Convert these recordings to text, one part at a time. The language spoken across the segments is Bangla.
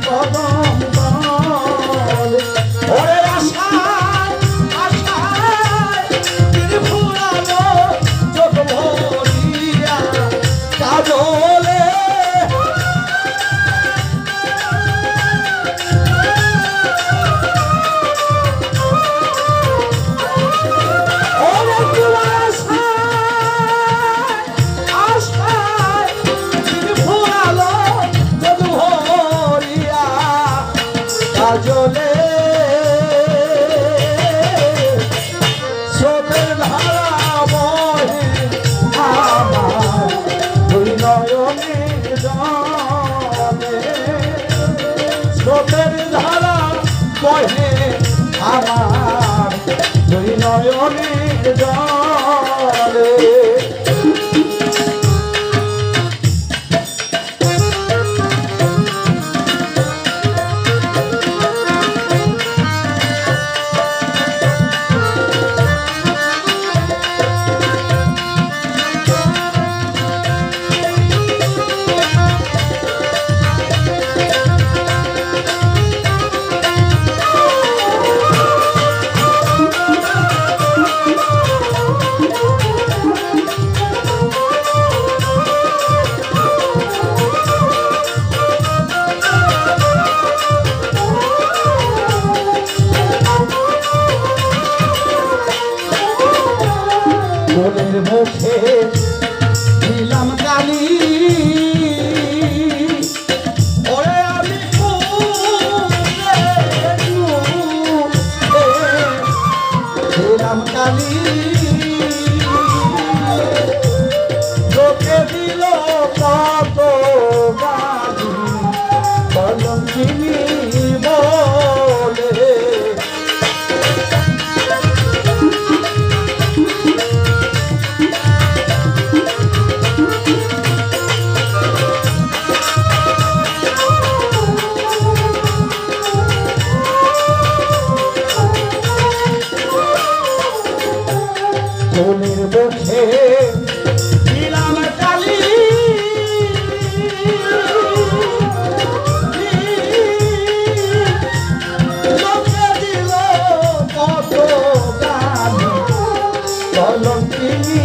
কদম তলে ওরে আশায় আশায় দিন ফুরালো চোখ ভরিয়া কাজলে কাজলে স্রোতের ধারা বহে আমার দুই নয়নের জলে স্রোতের ধারা বহে আমার দুই নয়নের জলে মনের মুখে দিলাম গালি ওরে আমি দিলাম গালি লোকে দিল কত গালি বলম চিনি বলে মনের মুখে দিলাম গালি লোকে দিল কত গালি বলম চিনি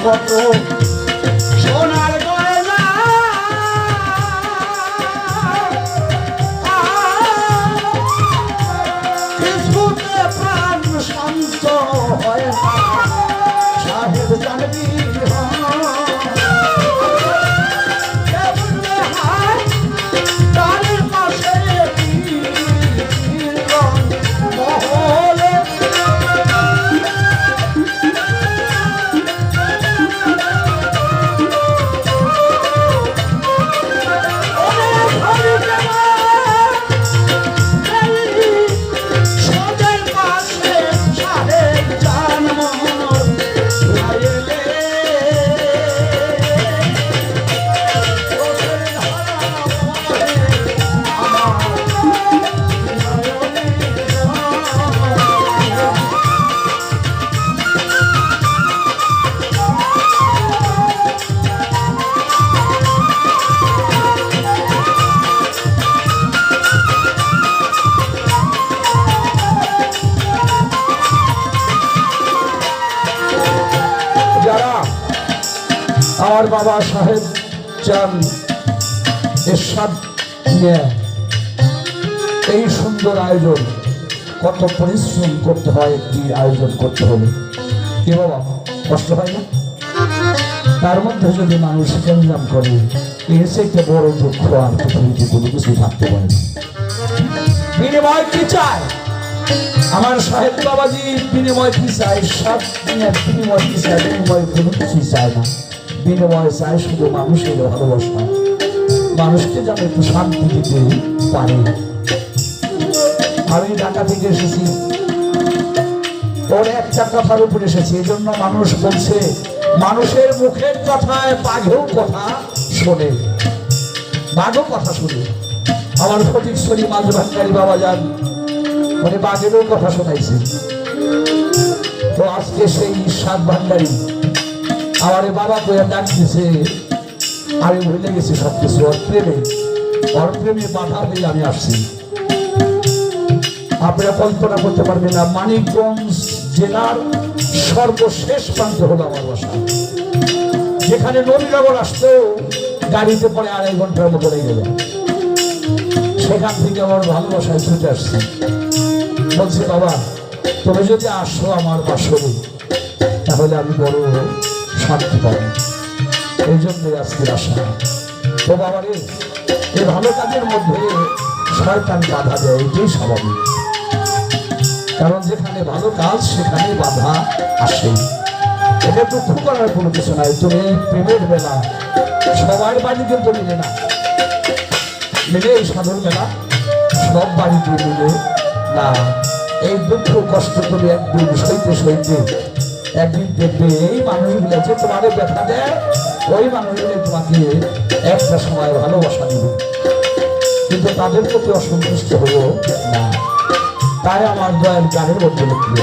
কত সোনার গয়না কিছুতে প্রাণ শান্ত হয় না সাহেব জানবি আমার বাবা সাহেব চান এরশাদ নিয়ে এই সুন্দর আয়োজন, কত পরিশ্রম করতে হয় একটি আয়োজন করতে হলে, কি বাবা কষ্ট হয় না? তার মধ্যে যদি মানুষ সংগ্রাম করে, এর থেকে বড় দুঃখ আর পৃথিবীতে কোনো কিছু থাকতে পারে না। বিনিময় কি চায় আমার সাহেব বাবাজি? বিনিময় কি চায়? সব বিনিময় কি চায়? বিনিময় কোনো কিছুই চায় না। বিনিময় চায় শুধু মানুষের ভালোবাসা, মানুষকে যেন একটু শান্তি দিতে পারে। আমি ঢাকা থেকে এসেছি, ওর একটা কথার উপর এসেছি, এই জন্য মানুষ বলছে মানুষের মুখের কথায় বাঘেও কথা শোনে, বাঘও কথা শুনে। আমার ফটিকছড়ি মাছ ভান্ডারী বাবা যান, মানে বাঘেরও কথা শোনাইছে। তো আজকে সেই সাত ভান্ডারী আমার বাবা কইয়া ডাক দিছে, আমি ভুলে গেছি সবকিছু। ওর প্রেমে বাধা হয়ে আমি আসছি। আপনারা কল্পনা করতে পারবেন না, মানিকগঞ্জ জেলার সর্বশেষ প্রান্ত হলো আমার বাসা, যেখানে নবীনগর আসতো গাড়িতে পরে 2.5 ঘন্টার মতো লেগে গেল। সেখান থেকে আমার ভালোবাসায় ছুটে আসছি। বলছি বাবা তুমি যদি আসো আমার বাসরে, তাহলে আমি বড় শান্তি পাবো, এই জন্যই আজকের আসা। তো বাবা রে, এই ভালো কাজের মধ্যে শয়তান বাধা দেয়, এটাই স্বাভাবিক। কারণ যেখানে ভালো কাজ সেখানে বাধা আসে, এটা দুঃখ করার কোনো কিছু নাই। তুমি প্রেমের বেলা সবার বাড়ি কিন্তু মিলে না, মিলে এই সাধন মেলা সব বাড়িতে মিলে না। এই দুঃখ কষ্ট তুমি একদিন সইতে সইতে একদিন দেখবে এই মানুষগুলো যে তোমাদের ব্যথা দেয়, ওই মানুষগুলো তোমাকে একটা সময় ভালোবাসা দিবে, কিন্তু তাদের প্রতি অসন্তুষ্ট হলো না। তাই আমার দয়াল গানের মধ্যে লিখবে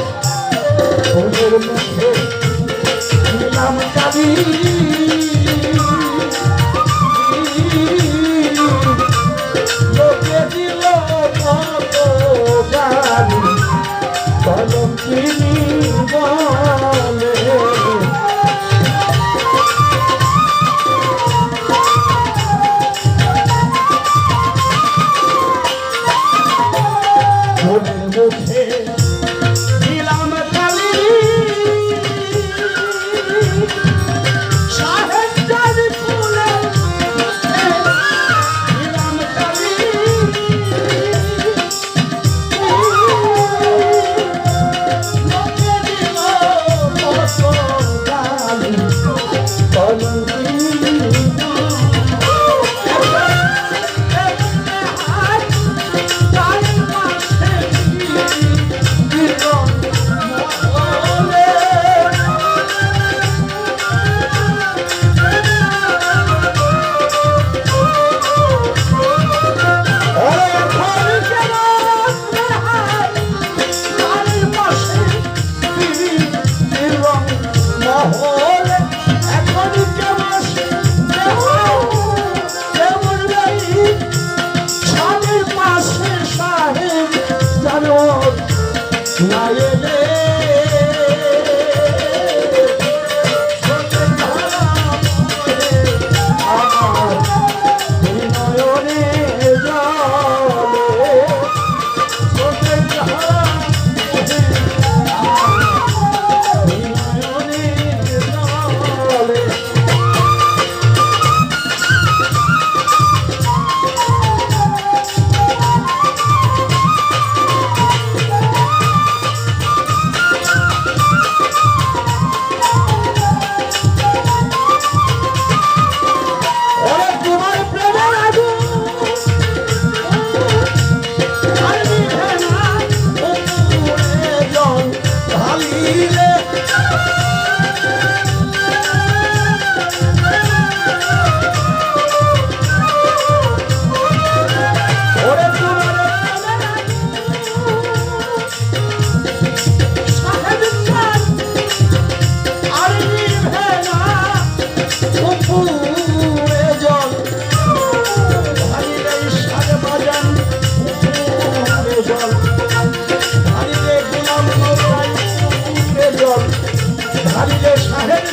ঢালিলে সাহেব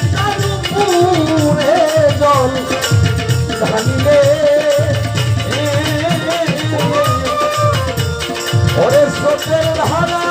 জল ঢালিলে ওরে স্রোতের ধারা